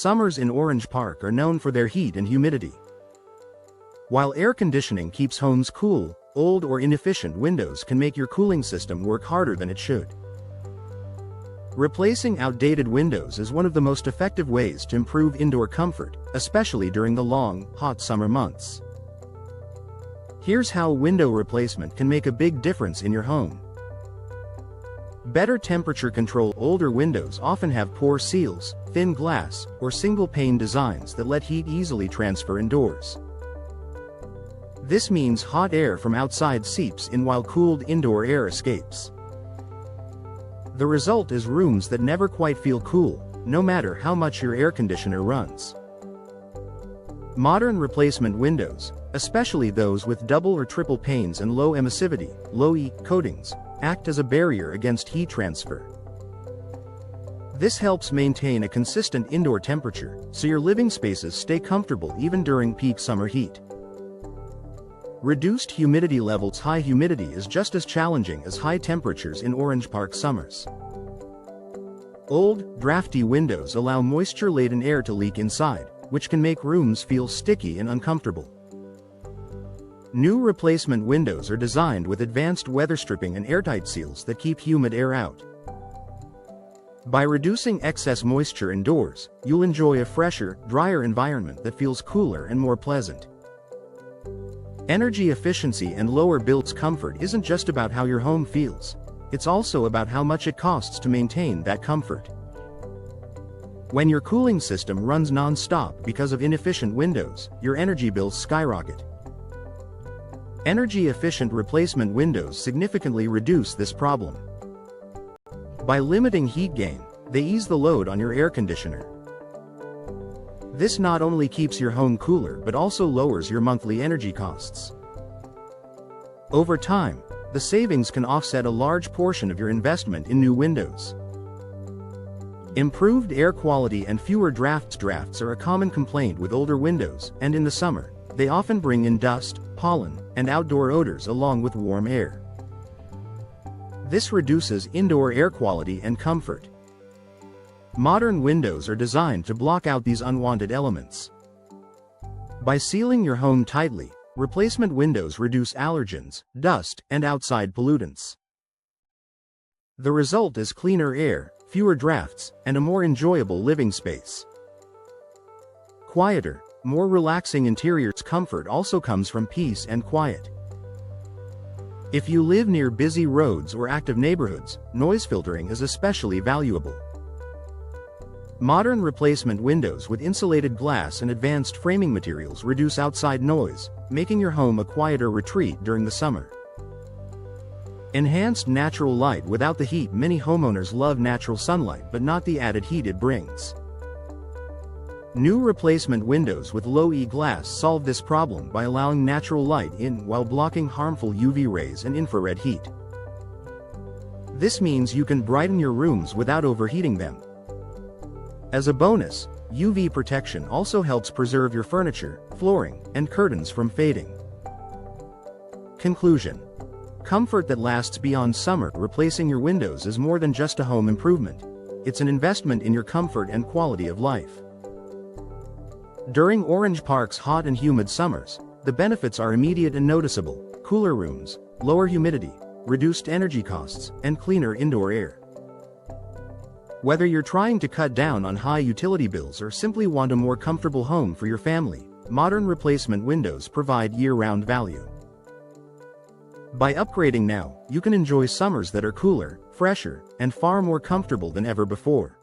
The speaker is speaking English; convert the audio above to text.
Summers in Orange Park are known for their heat and humidity. While air conditioning keeps homes cool, old or inefficient windows can make your cooling system work harder than it should. Replacing outdated windows is one of the most effective ways to improve indoor comfort, especially during the long, hot summer months. Here's how window replacement can make a big difference in your home. Better temperature control. Older windows often have poor seals, thin glass, or single-pane designs that let heat easily transfer indoors. This means hot air from outside seeps in while cooled indoor air escapes. The result is rooms that never quite feel cool, no matter how much your air conditioner runs. Modern replacement windows, especially those with double or triple panes and low emissivity, low-E coatings, act as a barrier against heat transfer. This helps maintain a consistent indoor temperature, so your living spaces stay comfortable even during peak summer heat. Reduced humidity levels. High humidity is just as challenging as high temperatures in Orange Park summers. Old, drafty windows allow moisture-laden air to leak inside, which can make rooms feel sticky and uncomfortable. New replacement windows are designed with advanced weather stripping and airtight seals that keep humid air out. By reducing excess moisture indoors, you'll enjoy a fresher, drier environment that feels cooler and more pleasant. Energy efficiency and lower built comfort isn't just about how your home feels, it's also about how much it costs to maintain that comfort. When your cooling system runs non-stop because of inefficient windows, your energy bills skyrocket. Energy-efficient replacement windows significantly reduce this problem. By limiting heat gain, they ease the load on your air conditioner. This not only keeps your home cooler but also lowers your monthly energy costs. Over time, the savings can offset a large portion of your investment in new windows. Improved air quality and fewer drafts are a common complaint with older windows, and in the summer, they often bring in dust, pollen, and outdoor odors along with warm air. This reduces indoor air quality and comfort. Modern windows are designed to block out these unwanted elements. By sealing your home tightly, replacement windows reduce allergens, dust, and outside pollutants. The result is cleaner air, fewer drafts, and a more enjoyable living space. Quieter, more relaxing interiors. Comfort also comes from peace and quiet. If you live near busy roads or active neighborhoods, noise filtering is especially valuable. Modern replacement windows with insulated glass and advanced framing materials reduce outside noise, making your home a quieter retreat during the summer. Enhanced natural light without the heat. Many homeowners love natural sunlight but not the added heat it brings. New replacement windows with low-E glass solve this problem by allowing natural light in while blocking harmful UV rays and infrared heat. This means you can brighten your rooms without overheating them. As a bonus, UV protection also helps preserve your furniture, flooring, and curtains from fading. Conclusion: comfort that lasts beyond summer. Replacing your windows is more than just a home improvement. It's an investment in your comfort and quality of life. During Orange Park's hot and humid summers, the benefits are immediate and noticeable: cooler rooms, lower humidity, reduced energy costs, and cleaner indoor air. Whether you're trying to cut down on high utility bills or simply want a more comfortable home for your family, modern replacement windows provide year-round value. By upgrading now, you can enjoy summers that are cooler, fresher, and far more comfortable than ever before.